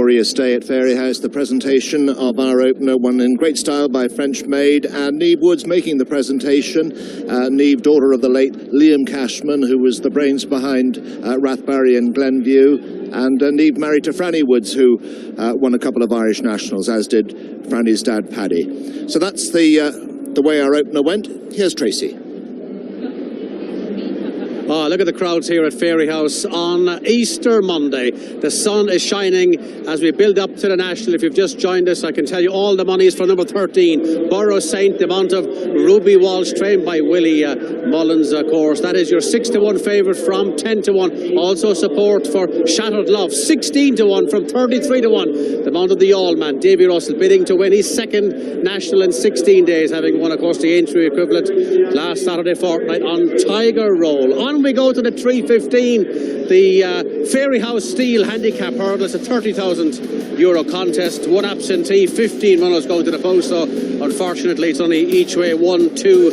glorious day at Fairyhouse. The presentation of our opener, won in great style by French maid, and Maeve Woods making the presentation. Maeve, daughter of the late Liam Cashman, who was the brains behind Rathbarry and Glenview, and Maeve married to Franny Woods, who won a couple of Irish nationals, as did Franny's dad, Paddy. So that's the way our opener went. Here's Tracy. Oh, look at the crowds here at Fairyhouse on Easter Monday. The sun is shining as we build up to the National. If you've just joined us, I can tell you all the money is for number 13, Borough Saint, the amount of Ruby Walsh, trained by Willie Mullins, of course. That is your 6-1 favourite from 10-1. Also support for Shattered Love, 16-1 from 33-1. The amount of the All-Man, Davy Russell, bidding to win his second National in 16 days, having won, of course, the entry equivalent last Saturday fortnight on Tiger Roll. On we go to the 3:15, the Fairyhouse Steel Handicap Hurdle. It's a €30,000 contest. One absentee, 15 runners going to the post, so unfortunately it's only each way 1, 2,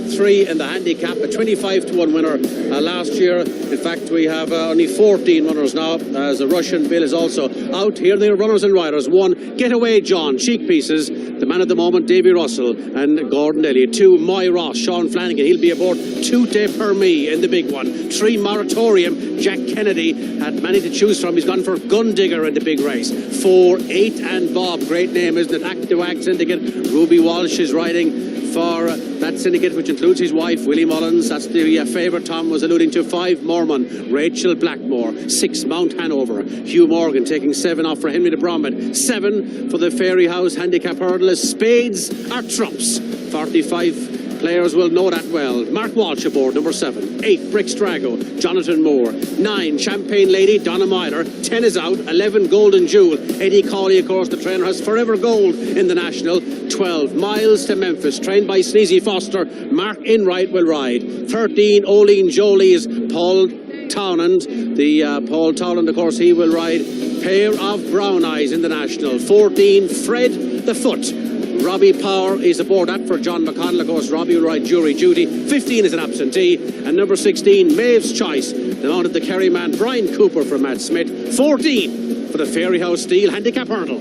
3 in the handicap. A 25-1 winner last year. In fact, we have only 14 runners now, as a Russian Bill is also out. Here they are, runners and riders. 1, Getaway John, Cheek Pieces, the man at the moment, Davy Russell and Gordon Elliott. 2, Moy Ross, Sean Flanagan, he'll be aboard. 2, De Permis in the big one. 3, Moratorium, Jack Kennedy had many to choose from. He's gone for Gundigger in the big race. 4, 8 and Bob, great name, isn't it? Act to Act Syndicate. Ruby Walsh is riding for that syndicate, which includes his wife, Willie Mullins. That's the favourite Tom was alluding to. 5, Mormon, Rachel Blackmore. 6, Mount Hanover, Hugh Morgan taking 7 off for Henry de Bromhead. 7 for the Fairyhouse Handicap Hurdle. Spades are trumps. 45 players will know that well. Mark Walsh aboard, number 7. 8, Brick Strago, Jonathan Moore. 9, Champagne Lady, Donna Myler. 10 is out. 11, Golden Jewel. Eddie Cawley, of course, the trainer, has forever gold in the National. 12, Miles to Memphis, trained by Sneezy Foster. Mark Enright will ride. 13, Oline Jolie's Paul Townend. The Paul Townend, of course, he will ride. Pair of Brown Eyes in the National. 14, Fred the Foot. Robbie Power is aboard that for John McConnell. Of course, Robbie will ride Jury Duty. 15 is an absentee. And number 16, Maeve's Choice. The mount of the Kerry man, Brian Cooper for Matt Smith. 14 for the Fairyhouse Steel Handicap Hurdle.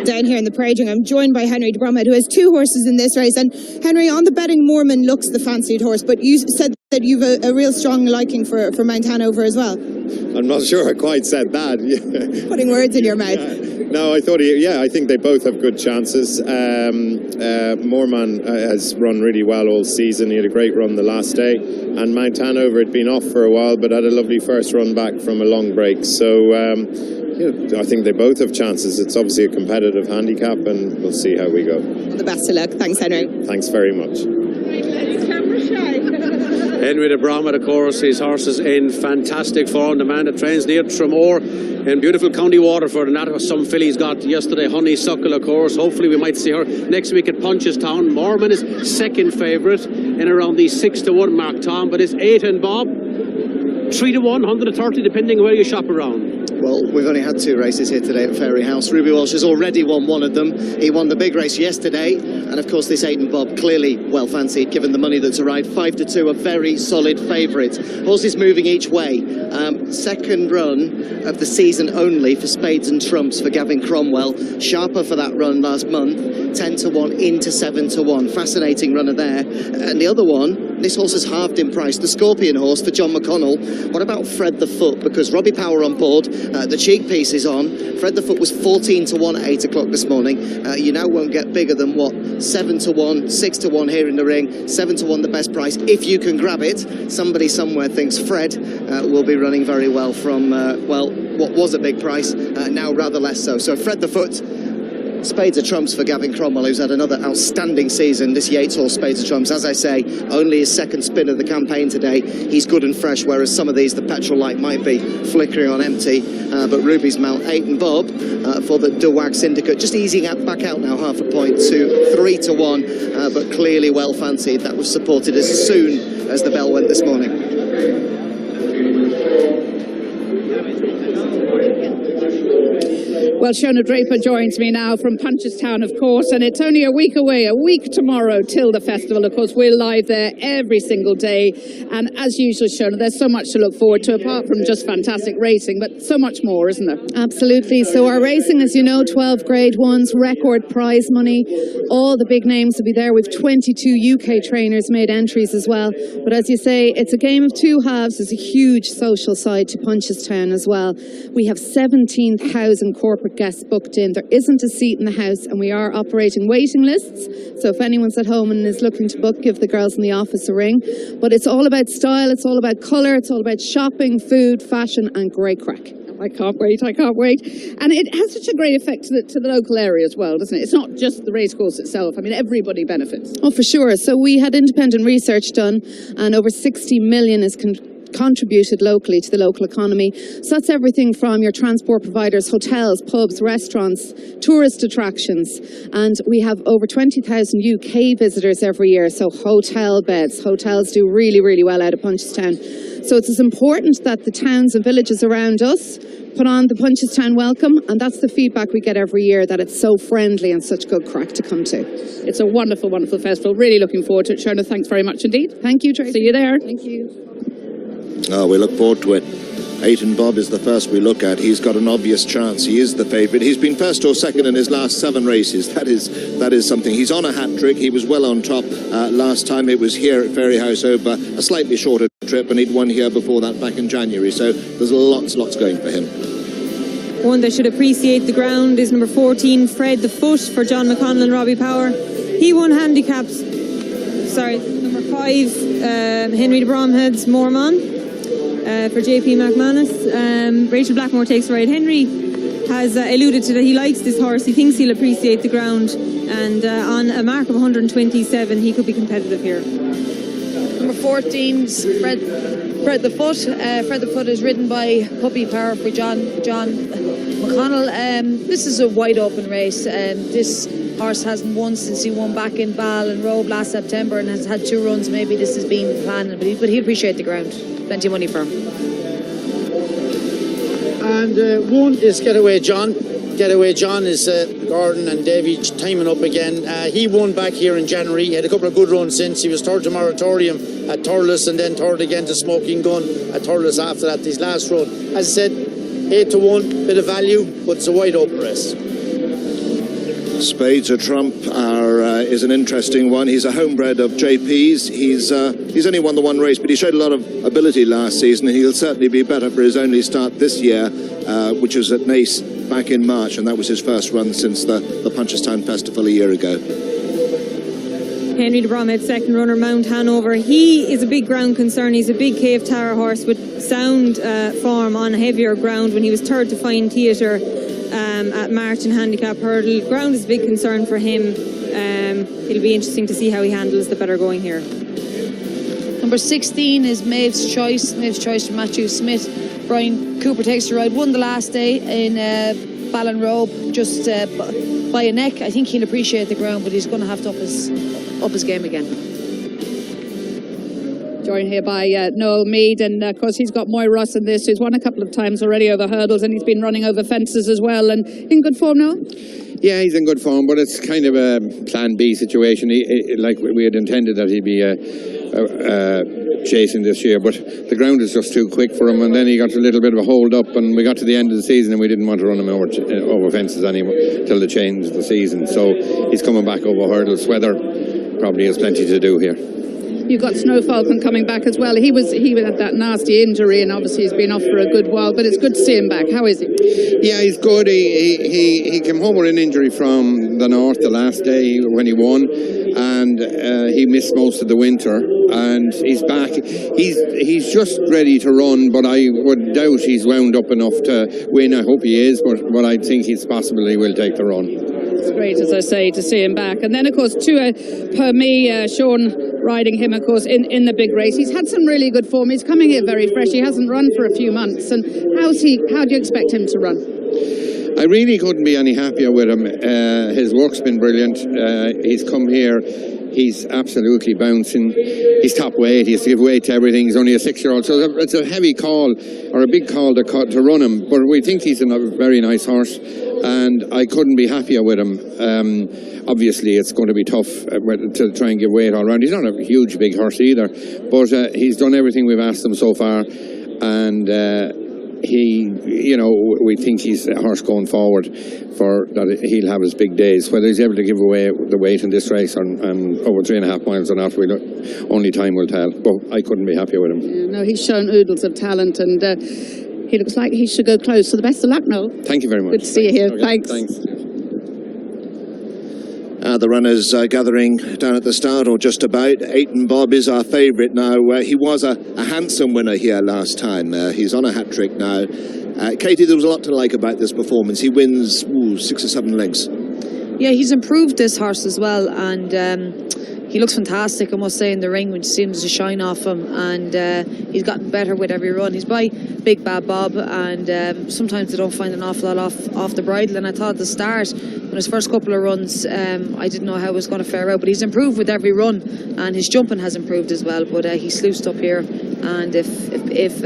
Down here in the parade, I'm joined by Henry de Bromhead, who has 2 horses in this race. And Henry, on the betting, Mormon looks the fancied horse, but you said that you've a real strong liking for Mount Hanover as well. I'm not sure I quite said that. Putting words in your mouth. No, I thought I think they both have good chances. Morman has run really well all season. He had a great run the last day, and Mount Hanover had been off for a while, but had a lovely first run back from a long break. So I think they both have chances. It's obviously a competitive handicap, and we'll see how we go. All the best of luck. Thanks, Henry. Thanks very much. Henry de Bromhead, of course, his horses in fantastic form. The man that trains near Tramore in beautiful County Waterford, and that was some fillies got yesterday. Honeysuckle, of course. Hopefully we might see her next week at Punchestown. Mormon is second favourite in around the 6-1 mark, Tom, but it's 8 and Bob. 3-1, 130, depending where you shop around. Well, we've only had 2 races here today at Fairyhouse. Ruby Walsh has already won one of them. He won the big race yesterday, and of course this Aidan Bob, clearly well fancied given the money that's arrived. 5-2, a very solid favourite. Horses moving each way. Second run of the season only for Spades and Trumps for Gavin Cromwell. Sharper for that run last month. 10-1 into 7-1. Fascinating runner there. And the other one, this horse has halved in price. The Scorpion horse for John McConnell. What about Fred the Foot? Because Robbie Power on board. The cheek piece is on. Fred the Foot was 14-1 at 8 o'clock this morning. You now won't get bigger than what? 7-1, 6-1 here in the ring. 7-1 the best price if you can grab it. Somebody somewhere thinks Fred will be running very well from well, what was a big price, now rather less so. So Fred the Foot. Spades of Trumps for Gavin Cromwell, who's had another outstanding season. This Yates horse, Spades of Trumps, as I say, only his second spin of the campaign today. He's good and fresh, whereas some of these, the petrol light might be flickering on empty. But Ruby's mount, 8 and Bob for the Dewag Syndicate, just easing back out now, half a point to 3-1, but clearly well fancied. That was supported as soon as the bell went this morning. Well, Shona Draper joins me now from Punchestown, of course, and it's only a week away, a week tomorrow till the festival. Of course, we're live there every single day, and as usual, Shona, there's so much to look forward to, apart from just fantastic racing, but so much more, isn't there? Absolutely. So our racing, as you know, 12 Grade 1s, record prize money, all the big names will be there. We've 22 UK trainers made entries as well, but as you say, it's a game of two halves. There's a huge social side to Punchestown as well. We have 17,000 corporate guests booked in. There isn't a seat in the house, and we are operating waiting lists. So if anyone's at home and is looking to book, give the girls in the office a ring. But it's all about style, it's all about colour, it's all about shopping, food, fashion, and great crack. I can't wait. And it has such a great effect to the local area as well, doesn't it? It's not just the racecourse itself. I mean, everybody benefits. Oh, for sure. So we had independent research done, and over 60 million is contributed locally to the local economy. So that's everything from your transport providers, hotels, pubs, restaurants, tourist attractions. And we have over 20,000 UK visitors every year. So hotel beds. Hotels do really, really well out of Punchestown. So it's as important that the towns and villages around us put on the Punchestown welcome, and that's the feedback we get every year, that it's so friendly and such good crack to come to. It's a wonderful, wonderful festival. Really looking forward to it. Shona, thanks very much indeed. Thank you, Tracy. See you there. Thank you. Oh, we look forward to it. Aiton Bob is the first we look at. He's got an obvious chance. He is the favourite. He's been first or second in his last 7 races. That is something. He's on a hat-trick. He was well on top last time. It was here at Fairyhouse over a slightly shorter trip, and he'd won here before that back in January. So there's lots going for him. One that should appreciate the ground is number 14, Fred the Foot, for John McConnell and Robbie Power. He won handicaps. Sorry, number 5, Henry de Bromhead's Mormon. For JP McManus. Rachel Blackmore takes the ride. Henry has alluded to that he likes this horse. He thinks he'll appreciate the ground, and on a mark of 127 he could be competitive here. Number 14, Fred the Foot. Fred the Foot is ridden by Puppy Power for John McConnell. This is a wide open race. This horse hasn't won since he won back in Ball and Robe last September, and has had 2 runs. Maybe this has been the plan, but he'll appreciate the ground. Plenty of money for him. And 1 is Getaway John. Getaway John is Gordon and Davy timing up again. He won back here in January. He had a couple of good runs since. He was third to Moratorium at Thurles, and then third again to Smoking Gun at Thurles after that, his last run. As I said, 8 to 1, bit of value, but it's a wide open race. Spades or Trump is an interesting one. He's a homebred of JP's. He's only won the 1 race, but he showed a lot of ability last season, and he'll certainly be better for his only start this year, which was at Nace back in March, and that was his first run since the Punchestown Festival a year ago. Henry de Bromhead's second runner, Mount Hanover. He is a big ground concern. He's a big Cave Tower horse with sound form on heavier ground when he was third to Fine Theatre at March and Handicap Hurdle. Ground is a big concern for him. It'll be interesting to see how he handles the better going here. Number 16 is Maeve's Choice. Maeve's Choice from Matthew Smith. Brian Cooper takes the ride. Won the last day in Ballon Robe, just by a neck. I think he'll appreciate the ground, but he's going to have to up his game again. Joined here by Noel Meade, and of course he's got Moy Ross in this, who's won a couple of times already over hurdles, and he's been running over fences as well. And in good form, Noel? Yeah, he's in good form, but it's kind of a plan B situation. Like we had intended that he'd be chasing this year, but the ground is just too quick for him, and then he got a little bit of a hold up, and we got to the end of the season and we didn't want to run him over fences anymore till the change of the season. So he's coming back over hurdles. Weather probably has plenty to do here. You've got Snow Falcon coming back as well. He had that nasty injury, and obviously he's been off for a good while, but it's good to see him back. How is he? Yeah, he's good. He came home with an injury from the north the last day when he won, and he missed most of the winter, and he's back. He's just ready to run, but I would doubt he's wound up enough to win. I hope he is, but I think it's possible he will take the run. It's great, as I say, to see him back. And then, of course, Tua Permi, Sean riding him, of course, in the big race. He's had some really good form. He's coming here very fresh. He hasn't run for a few months. And how do you expect him to run? I really couldn't be any happier with him. His work's been brilliant. He's come here. He's absolutely bouncing. He's top weight. He has to give weight to everything. He's only a 6-year-old. So it's a heavy call, or a big call to run him. But we think he's a very nice horse. and I couldn't be happier with him. Obviously, it's going to be tough to try and give weight all around. He's not a huge, big horse either, but he's done everything we've asked him so far, and we think he's a horse going forward for that. He'll have his big days. Whether he's able to give away the weight in this race and over 3.5 miles or not, only time will tell. But I couldn't be happier with him. Yeah, no, he's shown oodles of talent, and he looks like he should go close. So the best of luck, Noel. Thank you very much. Good to see you here. Okay, Thanks. The runners gathering down at the start, or just about. Aiton Bob is our favourite now. He was a handsome winner here last time. He's on a hat-trick now. Katie, there was a lot to like about this performance. He wins 6 or 7 lengths. Yeah, he's improved this horse as well, and he looks fantastic, I must say, in the ring, which seems to shine off him, and he's gotten better with every run. He's by Big Bad Bob, and sometimes they don't find an awful lot off the bridle, and I thought at the start, in his first couple of runs, I didn't know how it was going to fare out, but he's improved with every run, and his jumping has improved as well, but he sluiced up here, and if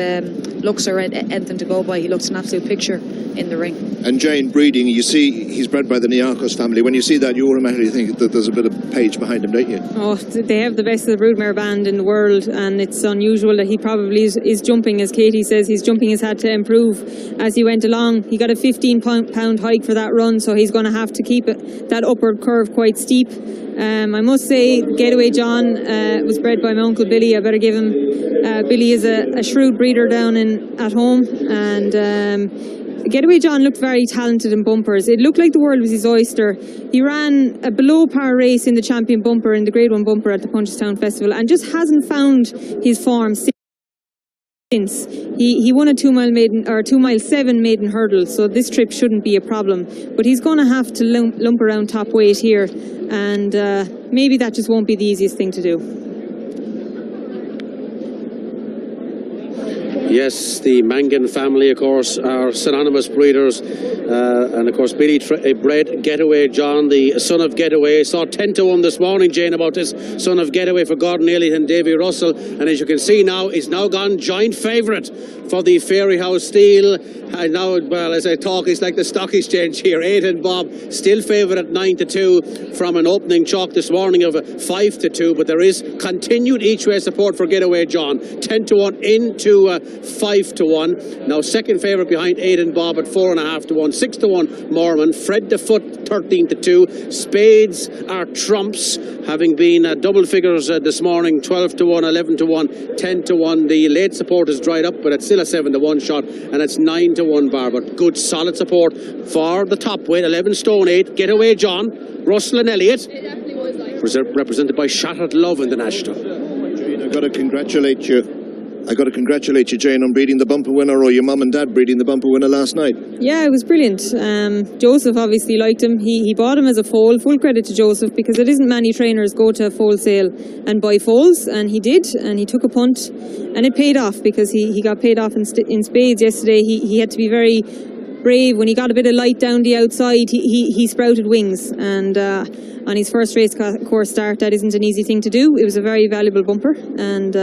looks are anything to go by, he looks an absolute picture in the ring. And Jane, breeding, you see he's bred by the Niarchos family. When you see that, you automatically think that there's a bit of Page behind him, don't you? Oh, they have the best of the broodmare band in the world, and it's unusual that he probably is jumping, as Katie says. He's jumping has had to improve as he went along. He got a 15-pound hike for that run, so he's going to have to keep that upward curve quite steep. I must say, Getaway John was bred by my uncle Billy. I better give him. Billy is a shrewd breeder down at home, and Getaway John looked very talented in bumpers. It looked like the world was his oyster. He ran a below par race in the champion bumper, in the Grade 1 bumper at the Punchestown Festival, and just hasn't found his form since. He won a 2 mile maiden, or 2 mile 7 maiden hurdle, so this trip shouldn't be a problem. But he's going to have to lump around top weight here, and maybe that just won't be the easiest thing to do. Yes, the Mangan family, of course, are synonymous breeders. And, of course, Billy bred Getaway John, the son of Getaway. Saw 10-1 this morning, Jane, about this son of Getaway for Gordon Elliott and Davy Russell. And as you can see now, he's now gone joint favourite for the Fairyhouse Steel. And now, well, as I talk, it's like the stock exchange here. Aiton Bob still favourite at 9-2 from an opening chalk this morning of 5-2. But there is continued each-way support for Getaway John. 10-1 into 5-1. Now second favourite behind Aiton Bob at 4.5-1. 6-1 Mormon. Fred the Foot 13-2. Spades are trumps, having been double figures this morning. 12-1, 11-1, 10-1. The late support is dried up, but it's still a 7-1 shot, and it's 9-1 bar. But good solid support for the top weight. 11 stone 8. Getaway John, Russell and Elliott, represented by Shattered Love International. I've got to congratulate you. Jane, on breeding the bumper winner, or your mum and dad breeding the bumper winner last night. Yeah, it was brilliant. Joseph obviously liked him. He bought him as a foal. Full credit to Joseph, because it isn't many trainers go to a foal sale and buy foals, and he did, and he took a punt, and it paid off, because he got paid off in spades yesterday. He had to be very brave. When he got a bit of light down the outside, he sprouted wings, and on his first race course start, that isn't an easy thing to do. It was a very valuable bumper, and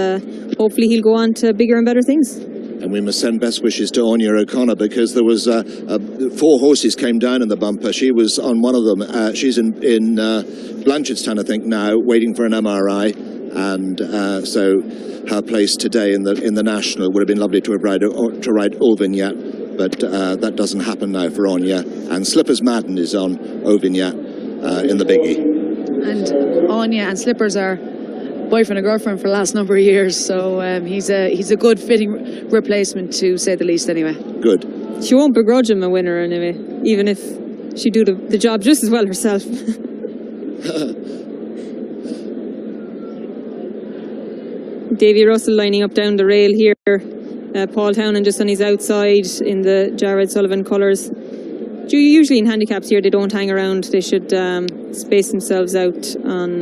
hopefully he'll go on to bigger and better things. And we must send best wishes to Anya O'Connor, because there was 4 horses came down in the bumper. She was on one of them. She's in Blanchardstown, I think, now, waiting for an MRI, and so her place today in the National would have been lovely to ride Auvergnat, but that doesn't happen now for Anya. And Slippers Madden is on Auvergnat in the biggie. And Anya and Slippers are boyfriend and girlfriend for the last number of years, so he's a good fitting replacement, to say the least, anyway. Good. She won't begrudge him a winner anyway, even if she do the job just as well herself. Davy Russell lining up down the rail here. Paul Townend just on his outside in the Jared Sullivan colours. Usually in handicaps here they don't hang around. They should space themselves out on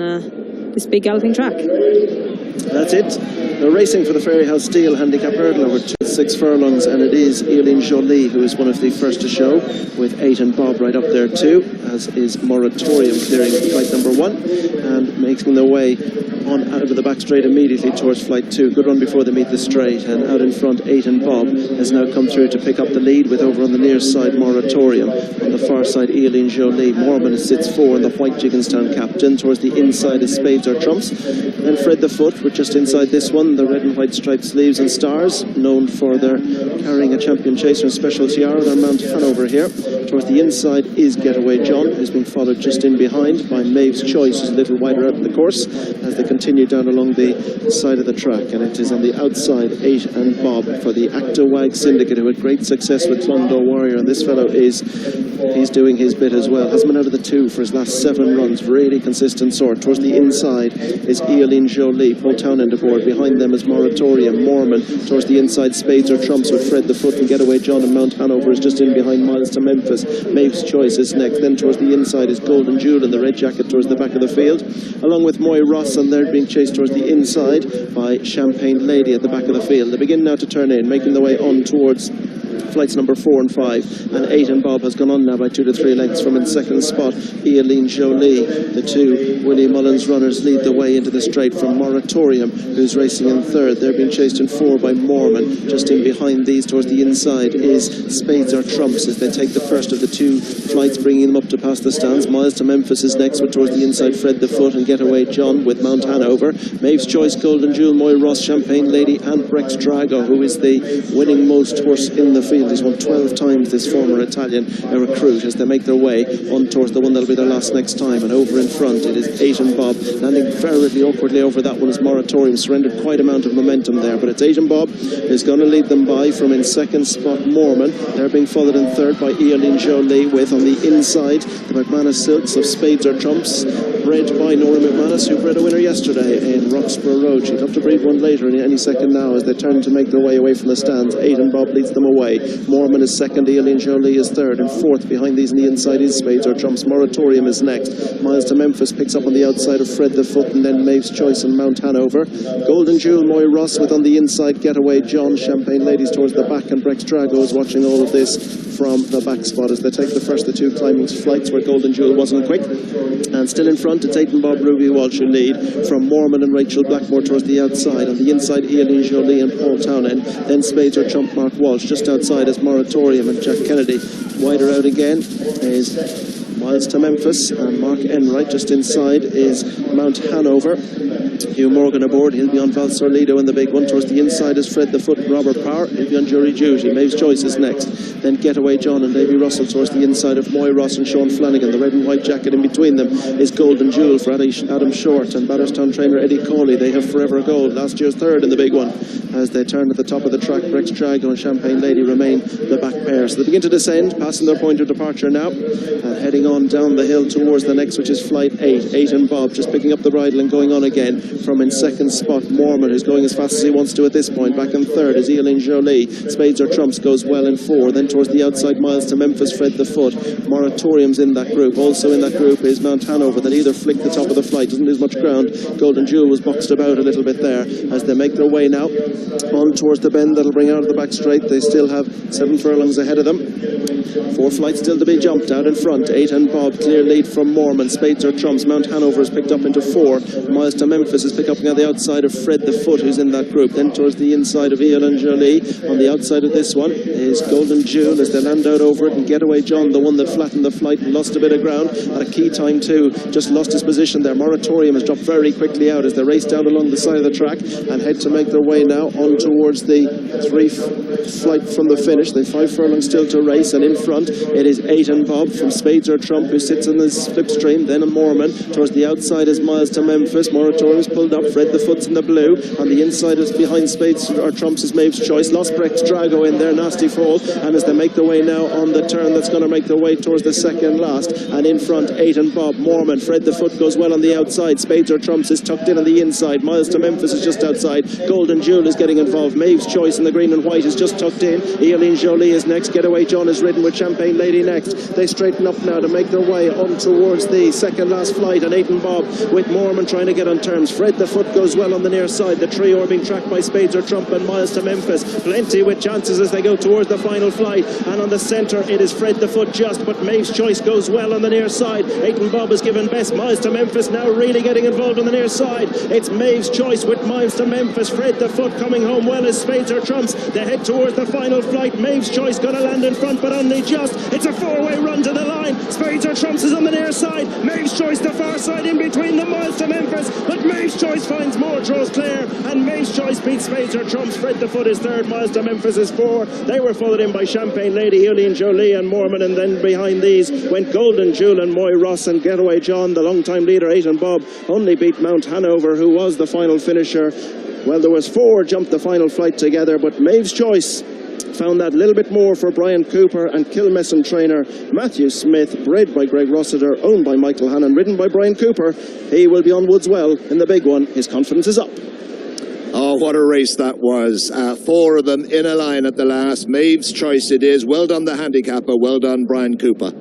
this big galloping track. That's it. They're racing for the Fairyhouse Steel Handicap Hurdle over 6 furlongs, and it is Eileen Jolie who is one of the first to show, with 8 and Bob right up there too, as is Moratorium clearing flight number 1 and making their way on out of the back straight immediately towards flight 2. Good run before they meet the straight, and out in front 8 and Bob has now come through to pick up the lead, with over on the near side Moratorium, on the far side Eileen Jolie. Mormon sits 4 in the white Jigginstown captain. Towards the inside is Spades or Trumps, then Fred the Foot. We're just inside this one, the red and white striped sleeves and stars, known for their carrying a champion chaser and special tiara. They're Mount Hanover here. Towards the inside is Getaway John, who's being followed just in behind by Maeve's Choice, who's a little wider out in the course, as they continue down along the side of the track. And it is on the outside 8 and Bob for the Actowag Syndicate, who had great success with Clondalk Warrior, and this fellow he's doing his bit as well. Hasn't been out of the 2 for his last 7 runs. Really consistent sort. Towards the inside is Eileen Jolie. Paul Townend aboard. Behind them is Moratorium. Mormon. Towards the inside, Spades or Trumps with Fred the Foot and Getaway John, and Mount Hanover is just in behind Miles to Memphis. Maeve's Choice is next. Then towards the inside is Golden Jewel in the red jacket towards the back of the field, along with Moy Ross, and they're being chased towards the inside by Champagne Lady at the back of the field. They begin now to turn in, making their way on towards flights number 4 and 5, and 8 and Bob has gone on now by 2 to 3 lengths from in second spot. Eileen Jolie. The 2 Willie Mullins runners lead the way into the straight from Moratorium, who's racing in third. They're being chased in 4 by Mormon. Just in behind these towards the inside is Spades or Trumps, as they take the first of the 2 flights, bringing them up to past the stands. Miles to Memphis is next, with towards the inside Fred the Foot and Getaway John with Mount Hanover. Maeve's Choice, Golden Jewel, Moy Ross, Champagne Lady and Brex Drago, who is the winning most horse in the field. He's won 12 times, this former Italian recruit, as they make their way on towards the one that'll be their last next time. And over in front it is 8 and Bob, landing very awkwardly over that one as Moratorium surrendered quite amount of momentum there. But it's 8 and Bob is going to lead them by from in second spot Mormon. They're being followed in third by Eileen Jolie, with on the inside the McManus Silks of Spades or Trumps, bred by Nora McManus, who bred a winner yesterday in Roxborough Road. She'd love to breed one later in any second now, as they turn to make their way away from the stands. 8 and Bob leads them away. Mormon is second, Eileen Jolie is third, and fourth behind these on the inside is Spades or Trumps. Moratorium is next. Miles to Memphis picks up on the outside of Fred the Foot, and then Maeve's Choice and Mount Hanover. Golden Jewel, Moy Ross with on the inside Getaway John. Champagne Ladies towards the back, and Brex Drago is watching all of this from the back spot as they take the first of the 2 climbing flights, where Golden Jewel wasn't quick. And still in front, it's 8 and Bob, Ruby Walsh who lead, from Mormon and Rachel Blackmore towards the outside. On the inside, Eileen Jolie and Paul Townend. Then Spades or Trump, Mark Walsh. Just outside is Moratorium and Jack Kennedy. Wider out again is Miles to Memphis and Mark Enright. Just inside is Mount Hanover. Hugh Morgan aboard. He'll be on Valsor Lido in the big one. Towards the inside is Fred the Foot and Robert Power. He'll be on jury duty. Maeve's Choice is next. Then Getaway John and Davy Russell towards the inside of Moy Ross and Sean Flanagan. The red and white jacket in between them is Golden Jewel for Adam Short and Batterstown trainer Eddie Coley. They have Forever Gold, last year's third in the big one. As they turn at the top of the track, Brex Drago and Champagne Lady remain the back pair. So they begin to descend, passing their point of departure now, and heading on down the hill towards the next, which is flight 8. 8 and Bob just picking up the bridle and going on again. From in second spot, Mormon, who's going as fast as he wants to at this point. Back in third is Eileen Jolie. Spades or Trumps goes well in 4. Then towards the outside, Miles to Memphis, Fred the Foot. Moratorium's in that group. Also in that group is Mount Hanover, that either flicked the top of the flight, doesn't lose much ground. Golden Jewel was boxed about a little bit there, as they make their way now on towards the bend that'll bring out of the back straight. They still have 7 furlongs ahead of them. 4 flights still to be jumped. Out in front, 8 and Bob, clear lead from Mormon. Spades or Trumps. Mount Hanover is picked up into 4. Miles to Memphis is picked up on the outside of Fred the Foot, who's in that group. Then towards the inside of Eileen Jolie. On the outside of this one is Golden Jewel, as they land out over it, and Getaway John, the one that flattened the flight and lost a bit of ground at a key time too, just lost his position there. Moratorium has dropped very quickly out as they race down along the side of the track and head to make their way now on towards the 3 flight from the finish. They've 5 furlongs still to race, and in front it is 8 and Bob from Spades or Trump, who sits in the slipstream. Then a Mormon. Towards the outside is Miles to Memphis. Moratorium's pulled up. Fred the Foot's in the blue. On the inside is behind Spades or Trump's is Maeve's Choice. Lost Brex Drago in there, nasty fall. And as they make their way now on the turn that's going to make their way towards the second last, and in front 8 and Bob, Mormon. Fred the Foot goes well on the outside. Spades or Trumps is tucked in on the inside. Miles to Memphis is just outside. Golden Jewel is getting involved. Maeve's Choice in the green and white is just tucked in. Eileen Jolie is next. Getaway John is ridden with Champagne Lady next. They straighten up now to make their way on towards the second last flight, and Aiton Bob with Mormon trying to get on terms. Fred the Foot goes well on the near side. The trio are being tracked by Spades or Trump and Miles to Memphis. Plenty with chances as they go towards the final flight, and on the centre it is Fred the Foot just, but Maeve's Choice goes well on the near side. Aiton Bob is given best. Miles to Memphis now really getting involved on the near side. It's Maeve's Choice with Miles to Memphis. Fred the Foot coming home well as Spades or Trumps. They head towards the final flight. Maeve's Choice going to land in front, but only just. It's a four-way run to the line. Spades or Trumps is on the near side. Maeve's Choice the far side in between the Miles to Memphis, but Maeve's Choice finds more, draws clear, and Maeve's Choice beats Spades or Trumps. Fred the Foot is third, Miles to Memphis is four. They were followed in by Champagne Lady, Eileen Jolie and Mormon, and then behind these went Golden Jewel and Moy Ross, and Getaway John, the long-time leader, Aiton Bob, only beat Mount Hanover, who was the final finisher. Well, there was four jumped the final flight together, but Maeve's Choice found that little bit more for Brian Cooper, and Kilmesson trainer Matthew Smith, bred by Greg Rossiter, owned by Michael Hannon, ridden by Brian Cooper. He will be on Woods well in the big one. His confidence is up. Oh, what a race that was. Four of them in a line at the last. Maeve's Choice it is. Well done the handicapper. Well done Brian Cooper.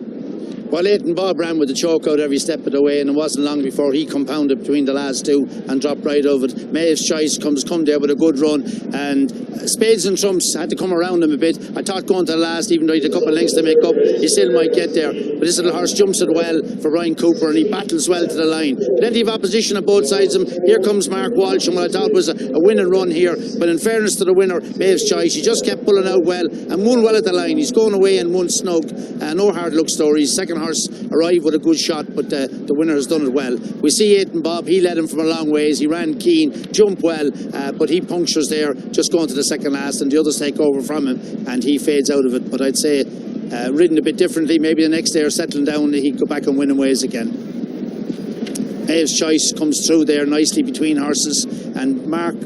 Well, Aiton Bob ran with the choke out every step of the way, and it wasn't long before he compounded between the last two and dropped right over it. Maeve's Choice come there with a good run, and Spades and Trumps had to come around him a bit. I thought going to the last, even though he had a couple of lengths to make up, he still might get there. But this little horse jumps it well for Brian Cooper, and he battles well to the line. Plenty of opposition on both sides of him. Here comes Mark Walsh, and what I thought was a win and run here. But in fairness to the winner, Maeve's Choice, he just kept pulling out well and won well at the line. He's going away and won snug. No hard luck stories. Second horse arrived with a good shot, but the winner has done it well. We see Aiton Bob, he led him from a long ways. He ran keen, jumped well, but he punctures there, just going to the second last, and the others take over from him, and he fades out of it. But I'd say ridden a bit differently, maybe the next day or settling down, he'd go back and win in ways again. Maeve's Choice comes through there nicely between horses, and Mark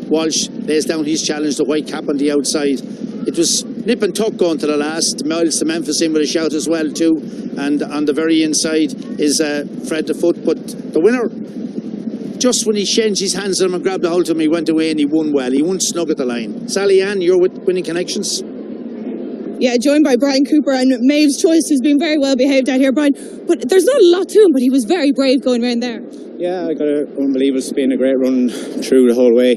Walsh lays down his challenge, the white cap on the outside. It was nip and tuck going to the last. Miles to Memphis in with a shout as well too, and on the very inside is Fred the Foot, but the winner, just when he changed his hands on him and grabbed a hold of him, he went away and he won well. He won snug at the line. Sally Ann, you're with Winning Connections. Yeah, joined by Brian Cooper, and Maeve's Choice has been very well behaved out here, Brian. But there's not a lot to him, but he was very brave going around there. Yeah, I got an unbelievable. It's been a great run through the whole way.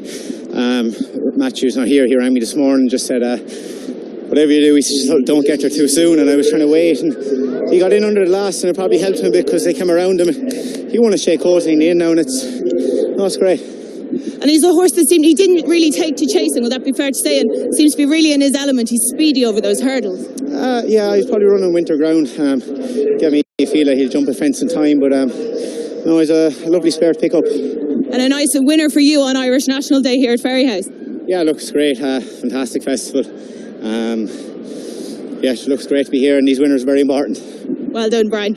Matthew's not here. He rang me this morning and just said, whatever you do, he said, just don't get there too soon. And I was trying to wait, and he got in under the last, and it probably helped him a bit because they came around him. He won a shake horse in the end now, and it's great. And he's a horse that he didn't really take to chasing, would that be fair to say? And seems to be really in his element. He's speedy over those hurdles. Yeah, he's probably running winter ground. Get me a feel like he'll jump a fence in time, but no, he's a lovely spare to pick up. And a nice winner for you on Irish National Day here at Fairyhouse. Yeah, looks great. Fantastic festival. Yeah, it looks great to be here, and these winners are very important. Well done, Brian.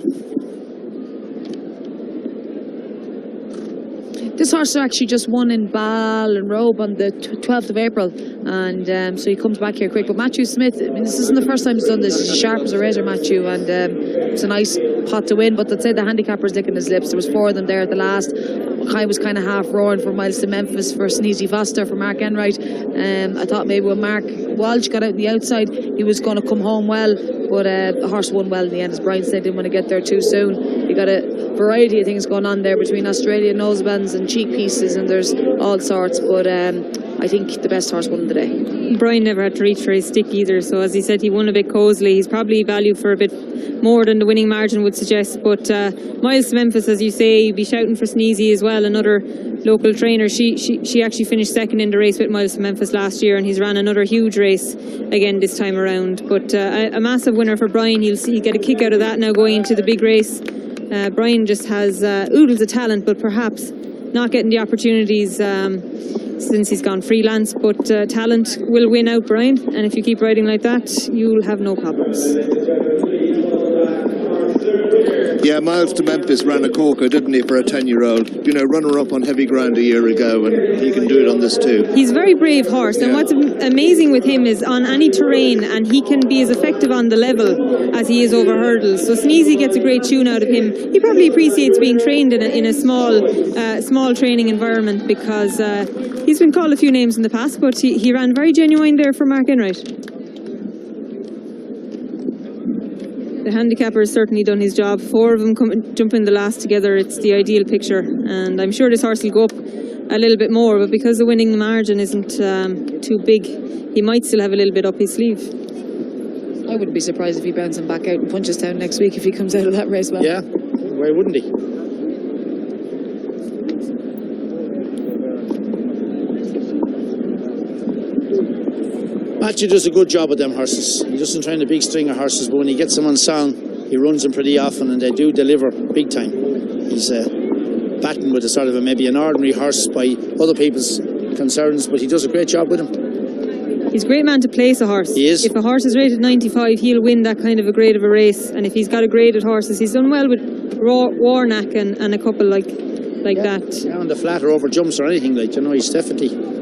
This horse actually just won in Ball and Robe on the 12th of April, and so he comes back here quick. But Matthew Smith, I mean, this isn't the first time he's done this. He's sharp as a razor, Matthew, and it's a nice pot to win. But I'd say the handicapper's licking his lips. There was four of them there at the last. Kai was kind of half roaring for Miles to Memphis, for Sneezy Foster, for Mark Enright. I thought maybe when Mark Walsh got out on the outside, he was going to come home well, but the horse won well in the end. As Brian said, didn't want to get there too soon. You got a variety of things going on there between Australian nosebands and cheek pieces, and there's all sorts, but I think the best horse won the day. Brian never had to reach for his stick either, so as he said, he won a bit cosily. He's probably valued for a bit more than the winning margin would suggest, but Miles to Memphis, as you say, he'd be shouting for Sneezy as well, another local trainer. She actually finished second in the race with Miles to Memphis last year, and he's ran another huge race again this time around. But a massive winner for Brian. He'll get a kick out of that now going into the big race. Brian just has oodles of talent, but perhaps not getting the opportunities since he's gone freelance, but talent will win out, Brian, and if you keep riding like that, you'll have no problems. Yeah, Miles to Memphis ran a corker, didn't he, for a 10-year-old? You know, runner-up on heavy ground a year ago, and he can do it on this too. He's a very brave horse, and what's amazing with him is on any terrain, and he can be as effective on the level as he is over hurdles. So Sneezy gets a great tune out of him. He probably appreciates being trained in a small training environment, because he's been called a few names in the past, but he ran very genuine there for Mark Enright. The handicapper has certainly done his job. 4 of them jumping the last together. It's the ideal picture, and I'm sure this horse will go up a little bit more, but because the winning margin isn't too big, he might still have a little bit up his sleeve. I wouldn't be surprised if he bounces him back out in Punchestown next week if he comes out of that race well. Yeah, why wouldn't he? Matthew does a good job with them horses. He doesn't train a big string of horses, but when he gets them on song, he runs them pretty often, and they do deliver big time. He's batting with a sort of maybe an ordinary horse by other people's concerns, but he does a great job with him. He's a great man to place a horse. He is. If a horse is rated 95, he'll win that kind of a grade of a race, and if he's got a graded horses, he's done well with Warnock and a couple like that. Yeah, on the flat or over jumps or anything, like, you know, he's definitely...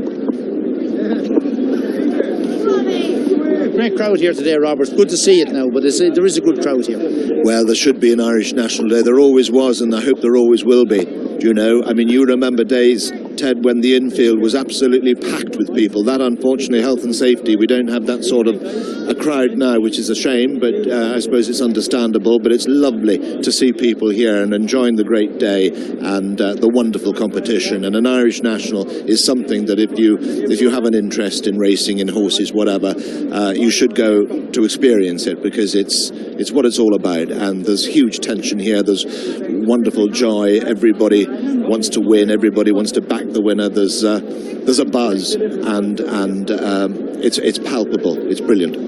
Great crowd here today, Robert. Good to see it now, but there is a good crowd here. Well, there should be an Irish National Day. There always was, and I hope there always will be. You know, I mean, you remember days, Ted, when the infield was absolutely packed with people. That, unfortunately, health and safety, we don't have that sort of a crowd now, which is a shame, but I suppose it's understandable. But it's lovely to see people here and enjoying the great day and the wonderful competition. And an Irish National is something that if you have an interest in racing, in horses, whatever, you should go to experience it, because it's what it's all about. And there's huge tension here. There's wonderful joy. Everybody wants to win. Everybody wants to back the winner. There's a buzz, and it's palpable. It's brilliant.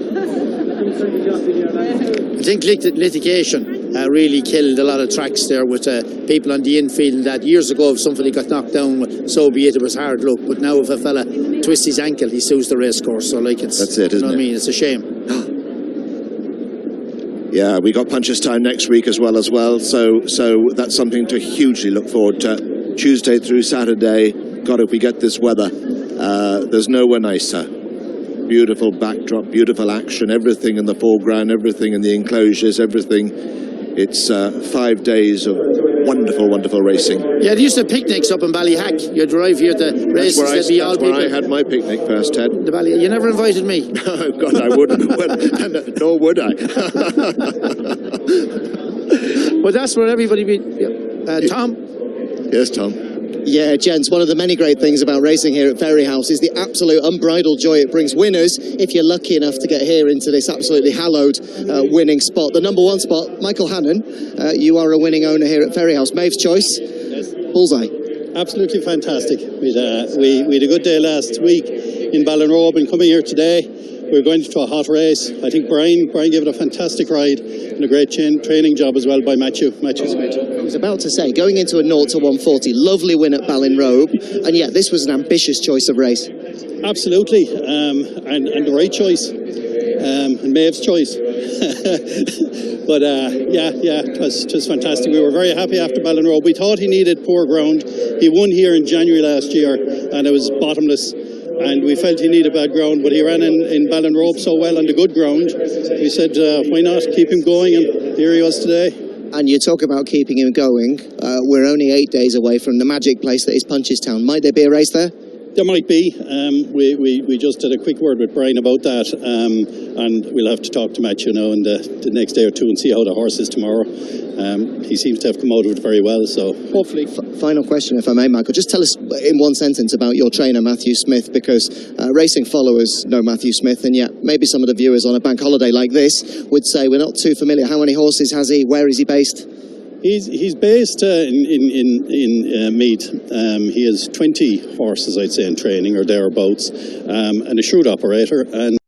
I think litigation really killed a lot of tracks there with people on the infield. That years ago, if somebody got knocked down, so be it. It was hard luck. But now, if a fella twists his ankle, he sues the race course. So, like, that's it, isn't it? I mean, it's a shame. Yeah, we got Punchestown next week as well. So that's something to hugely look forward to. Tuesday through Saturday. God, if we get this weather, there's nowhere nicer. Beautiful backdrop, beautiful action, everything in the foreground, everything in the enclosures, everything. It's 5 days of wonderful, wonderful racing. Yeah, they used to have picnics up in Ballyhack. You'd arrive here at the races. That's where I had my picnic first, Ted. You never invited me. Oh, God, I wouldn't. Nor would I. Well, that's where everybody be. Tom? Yes, Tom. Yeah, gents, one of the many great things about racing here at Fairyhouse is the absolute unbridled joy it brings winners if you're lucky enough to get here into this absolutely hallowed winning spot. The number 1 spot, Michael Hannon, you are a winning owner here at Fairyhouse. Maeve's choice, yes. Bullseye. Absolutely fantastic. We had a good day last week in Ballinrobe, and coming here today, we're going to a hot race. I think Brian gave it a fantastic ride and a great training job as well by Matthew Smith. I was about to say, going into a 0 to 140, lovely win at Ballinrobe, and yet this was an ambitious choice of race. Absolutely, and the right choice, and Maeve's choice. But it was fantastic. We were very happy after Ballinrobe. We thought he needed poor ground. He won here in January last year, and it was bottomless. And we felt he needed bad ground, but he ran in Ballinrobe so well on the good ground. We said, why not keep him going? And here he was today. And you talk about keeping him going. We're only 8 days away from the magic place that is Punchestown. Might there be a race there? There might be. We just did a quick word with Brian about that, and we'll have to talk to Matthew now in the next day or two and see how the horse is tomorrow. He seems to have come out of it very well, so hopefully. Final question, if I may, Michael. Just tell us in one sentence about your trainer, Matthew Smith, because racing followers know Matthew Smith, and yet maybe some of the viewers on a bank holiday like this would say we're not too familiar. How many horses has he? Where is he based? He's based in Meath. He has 20 horses, I'd say, in training or thereabouts, and a shrewd operator. And